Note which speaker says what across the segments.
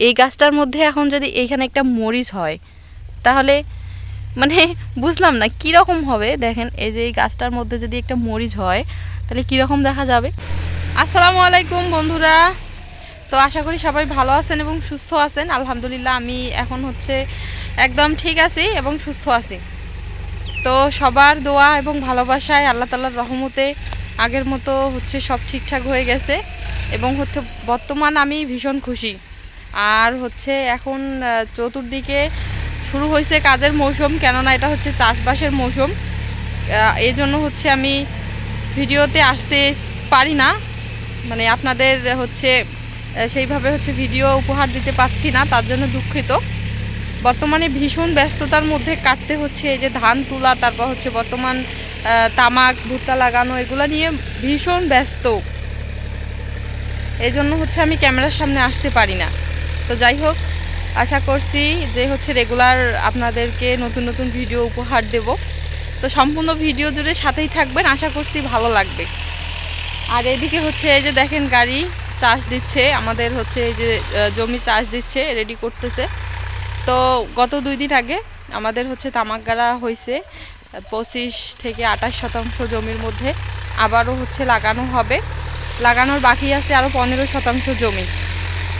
Speaker 1: এই গাছটার মধ্যে এখন যদি এইখানে একটা মরিচ হয় তাহলে মানে বুঝলাম না কীরকম হবে। দেখেন এই যে এই গাছটার মধ্যে যদি একটা মরিচ হয় তাহলে কীরকম দেখা যাবে। আসসালামু আলাইকুম বন্ধুরা, তো আশা করি সবাই ভালো আছেন এবং সুস্থ আছেন। আলহামদুলিল্লাহ আমি এখন একদম ঠিক আছি এবং সুস্থ আছি। তো সবার দোয়া এবং ভালোবাসায় আল্লাহ তাআলার রহমতে আগের মতো সব ঠিকঠাক হয়ে গেছে এবং বর্তমান আমি ভীষণ খুশি। আর এখন চতুর্দিকে শুরু হয়েছে কাজের মৌসুম, কেননা এটা চাষবাসের মৌসুম। এই জন্য আমি ভিডিওতে আসতে পারি না, মানে আপনাদের সেইভাবে ভিডিও উপহার দিতে পারছি না, তার জন্য দুঃখিত। বর্তমানে ভীষণ ব্যস্ততার মধ্যে কাটতে এই যে ধান তোলা, তারপর বর্তমান তামাক ভুট্টা লাগানো, এগুলো নিয়ে ভীষণ ব্যস্ত। এই জন্য আমি ক্যামেরার সামনে আসতে পারি না। তো যাই হোক, আশা করছি যে রেগুলার আপনাদেরকে নতুন নতুন ভিডিও উপহার দেব। তো সম্পূর্ণ ভিডিও জুড়ে সাথেই থাকবেন, আশা করছি ভালো লাগবে। আর এদিকে এই যে দেখেন গাড়ি চাষ দিচ্ছে, আমাদের এই যে জমি চাষ দিচ্ছে, রেডি করতেছে। তো গত 2 দিন আগে আমাদের তামাক গাড়া হয়েছে 25 থেকে 28 শতাংশ জমির মধ্যে। আবারও লাগানো হবে, লাগানোর বাকি আছে আরও 15 শতাংশ জমি।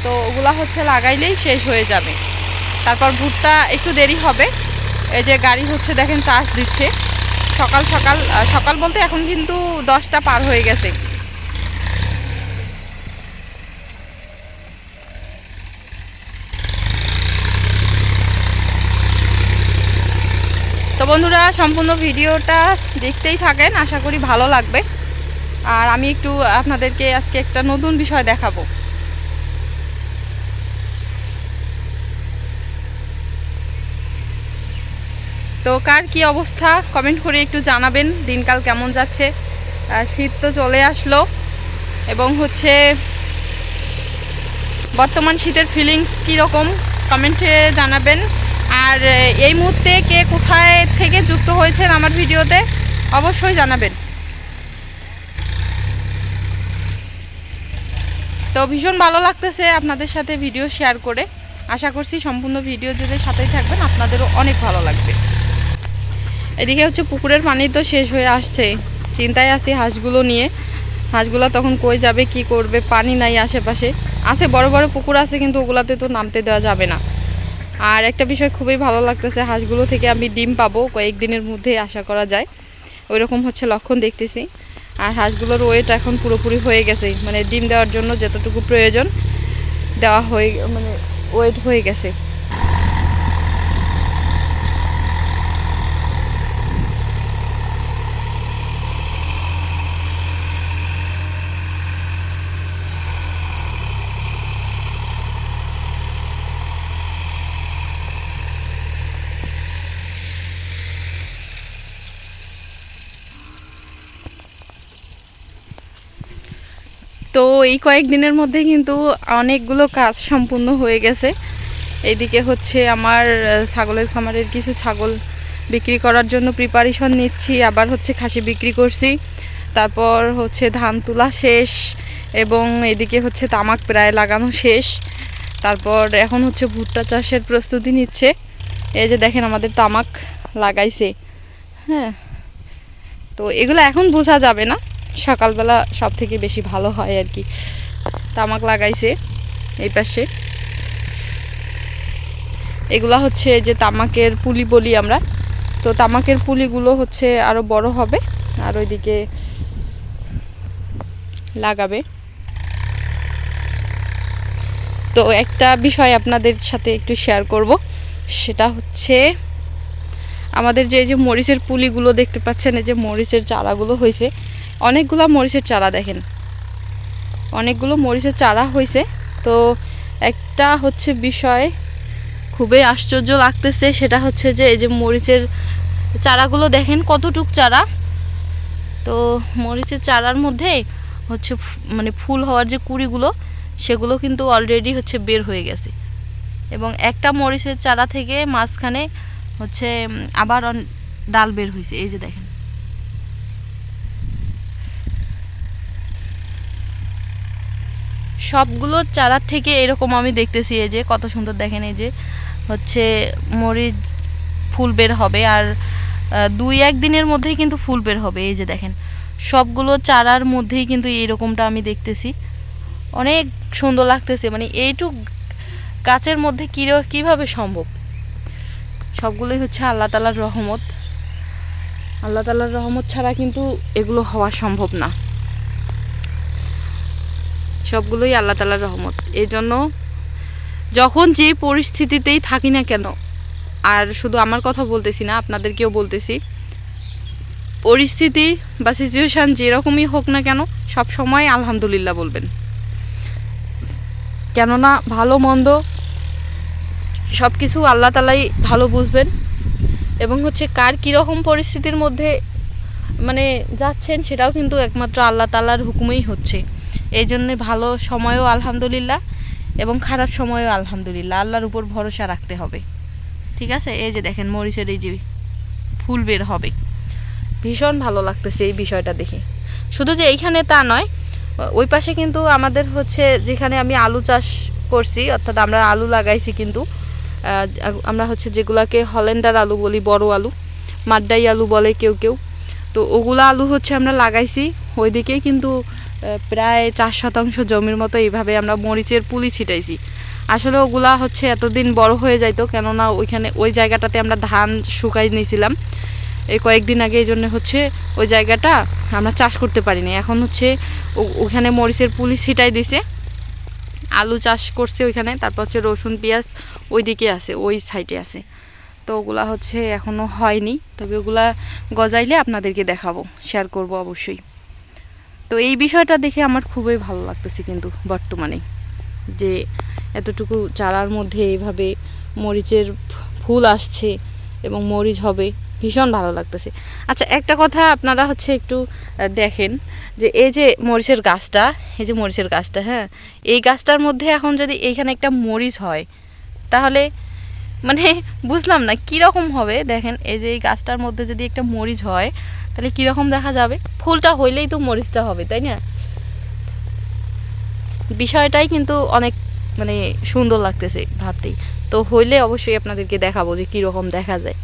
Speaker 1: তো ওগুলা লাগাইলেই শেষ হয়ে যাবে। তারপর ভুট্টা একটু দেরি হবে। এই যে গাড়ি দেখেন চাষ দিচ্ছে সকাল সকাল, সকাল বলতে এখন কিন্তু 10টা পার হয়ে গেছে। তো বন্ধুরা সম্পূর্ণ ভিডিওটা দেখতেই থাকেন, আশা করি ভালো লাগবে। আর আমি একটু আপনাদেরকে আজকে একটা নতুন বিষয় দেখাবো। তো কার কি অবস্থা কমেন্ট করে একটু জানাবেন, দিনকাল কেমন যাচ্ছে। শীত তো চলে আসলো এবং বর্তমান শীতের ফিলিংস কীরকম কমেন্টে জানাবেন। আর এই মুহূর্তে কে কোথায় থেকে যুক্ত হয়েছেন আমার ভিডিওতে অবশ্যই জানাবেন। তো ভীষণ ভালো লাগতেছে আপনাদের সাথে ভিডিও শেয়ার করে। আশা করছি সম্পূর্ণ ভিডিও যদি সাথেই থাকবেন আপনাদেরও অনেক ভালো লাগবে। এদিকে পুকুরের পানি তো শেষ হয়ে আসছে, চিন্তায় আছি হাঁসগুলো নিয়ে। হাঁসগুলো তখন কই যাবে, কি করবে, পানি নাই আশেপাশে। আছে বড় বড় পুকুর আছে, কিন্তু ওগুলাতে তো নামতে দেওয়া যাবে না। আর একটা বিষয় খুবই ভালো লাগতেছে, হাঁসগুলো থেকে আমি ডিম পাবো কয়েকদিনের মধ্যে আশা করা যায়, ওইরকম লক্ষণ দেখতেছি। আর হাঁসগুলোর ওয়েট এখন পুরোপুরি হয়ে গেছে, মানে ডিম দেওয়ার জন্য যতটুকু প্রয়োজন দেওয়া হয়ে, মানে ওয়েট হয়ে গেছে। তো এই কয়েকদিনের মধ্যে কিন্তু অনেকগুলো কাজ সম্পূর্ণ হয়ে গেছে। এইদিকে আমার ছাগলের খামারের কিছু ছাগল বিক্রি করার জন্য প্রিপারেশন নিচ্ছি, আবার খাসি বিক্রি করছি। তারপর ধান তোলা শেষ এবং এদিকে তামাক প্রায় লাগানো শেষ। তারপর এখন ভুট্টা চাষের প্রস্তুতি নিচ্ছে। এই যে দেখেন আমাদের তামাক লাগাইছে। হ্যাঁ, তো এগুলো এখন বোঝা যাবে না, সকালবেলা সব থেকে বেশি ভালো হয় আর কি। তামাক লাগাইছে এই পাশে, এগুলা যে তামাকের পুলি বলি আমরা। তো তামাকের পুলিগুলো আরো বড় হবে আর ওইদিকে লাগাবে। তো একটা বিষয় আপনাদের সাথে একটু শেয়ার করব, সেটা আমাদের যে মরিচের পুলিগুলো দেখতে পাচ্ছেন, এই যে মরিচের চারাগুলো হয়েছে, অনেকগুলো মরিচের চারা, দেখেন অনেকগুলো মরিচের চারা হয়েছে। তো একটা বিষয় খুবই আশ্চর্য লাগতেছে, সেটা যে এই যে মরিচের চারাগুলো দেখেন কতটুক চারা। তো মরিচের চারার মধ্যে মানে ফুল হওয়ার যে কুড়িগুলো, সেগুলো কিন্তু অলরেডি বের হয়ে গেছে। এবং একটা মরিচের চারা থেকে মাঝখানে আবার ডাল বের হয়েছে, এই যে দেখেন। সবগুলো চারার থেকে এরকম আমি দেখতেছি। এই যে কত সুন্দর দেখেন, এই যে হচ্ছে মরিচ ফুল বের হবে, আর 2-1 দিনের মধ্যেই কিন্তু ফুল বের হবে। এই যে দেখেন সবগুলো চারার মধ্যেই কিন্তু এরকমটা আমি দেখতেছি, অনেক সুন্দর লাগতেছে। মানে এইটুক গাছের মধ্যে কীভাবে সম্ভব? সবগুলোই হচ্ছে আল্লাহ তাআলার রহমত। আল্লাহ তাআলার রহমত ছাড়া কিন্তু এগুলো হওয়া সম্ভব না। সবগুলোই আল্লাহ তাআলার রহমত। এই জন্য যখন যে পরিস্থিতিতেই থাকি না কেন, আর শুধু আমার কথা বলতেছি না, আপনাদেরকেও বলতেছি, পরিস্থিতি বা সিচুয়েশান যেরকমই হোক না কেন সব সময় আলহামদুলিল্লাহ বলবেন। কেননা ভালো মন্দ সব কিছু আল্লাহ তাআলাই ভালো বুঝবেন, এবং হচ্ছে কার কীরকম পরিস্থিতির মধ্যে মানে যাচ্ছেন সেটাও কিন্তু একমাত্র আল্লাহ তাআলার হুকুমেই হচ্ছে। এই জন্যে ভালো সময়ও আলহামদুলিল্লাহ এবং খারাপ সময়ও আলহামদুলিল্লাহ, আল্লাহর উপর ভরসা রাখতে হবে। ঠিক আছে? এই যে দেখেন মরিচের এই যে ফুল বের হবে, ভীষণ ভালো লাগতেছে এই বিষয়টা দেখে। শুধু যে এইখানে তা নয়, ওই পাশে কিন্তু আমাদের হচ্ছে যেখানে আমি আলু চাষ করছি, অর্থাৎ আমরা আলু লাগাইছি, কিন্তু আমরা হচ্ছে যেগুলাকে হল্যান্ডার আলু বলি, বড় আলু, মাড্ডাই আলু বলে কেউ কেউ, তো ওগুলো আলু হচ্ছে আমরা লাগাইছি। ওইদিকেই কিন্তু প্রায় 4% জমির মতো এইভাবে আমরা মরিচের পুলি ছিটাইছি। আসলে ওগুলা হচ্ছে এতদিন বড় হয়ে যাইতো, কেননা ওইখানে ওই জায়গাটাতে আমরা ধান শুকাই নিয়েছিলাম এই কয়েকদিন আগে, এই জন্য হচ্ছে ওই জায়গাটা আমরা চাষ করতে পারিনি। এখন হচ্ছে ওখানে মরিচের পুলি ছিটাই দিছে, আলু চাষ করছে ওইখানে, তারপর হচ্ছে রসুন পেঁয়াজ ওই দিকে আছে, ওই সাইডে আছে। তো ওগুলা হচ্ছে এখনও হয়নি, তবে ওগুলা গজাইলে আপনাদেরকে দেখাবো, শেয়ার করব অবশ্যই। তো এই বিষয়টা দেখে আমার খুবই ভালো লাগতেছে কিন্তু বর্তমানে, যে এতটুকু চারার মধ্যে এইভাবে মরিচের ফুল আসছে এবং মরিচ হবে, ভীষণ ভালো লাগতেছে। আচ্ছা, একটা কথা আপনারা হচ্ছে একটু দেখেন, যে এই যে মরিচের গাছটা, এই যে মরিচের গাছটা, হ্যাঁ, এই গাছটার মধ্যে এখন যদি এইখানে একটা মরিচ হয়, তাহলে মানে বুঝলাম না কীরকম হবে। দেখেন এই যে এই গাছটার মধ্যে যদি একটা মরিচ হয়, তাহলে কীরকম দেখা যাবে? ফুলটা হইলেই তো মরিচটা হবে, তাই না? বিষয়টাই কিন্তু অনেক মানে সুন্দর লাগতেছে ভাবতেই। তো হইলে অবশ্যই আপনাদেরকে দেখাবো যে কীরকম দেখা যায়।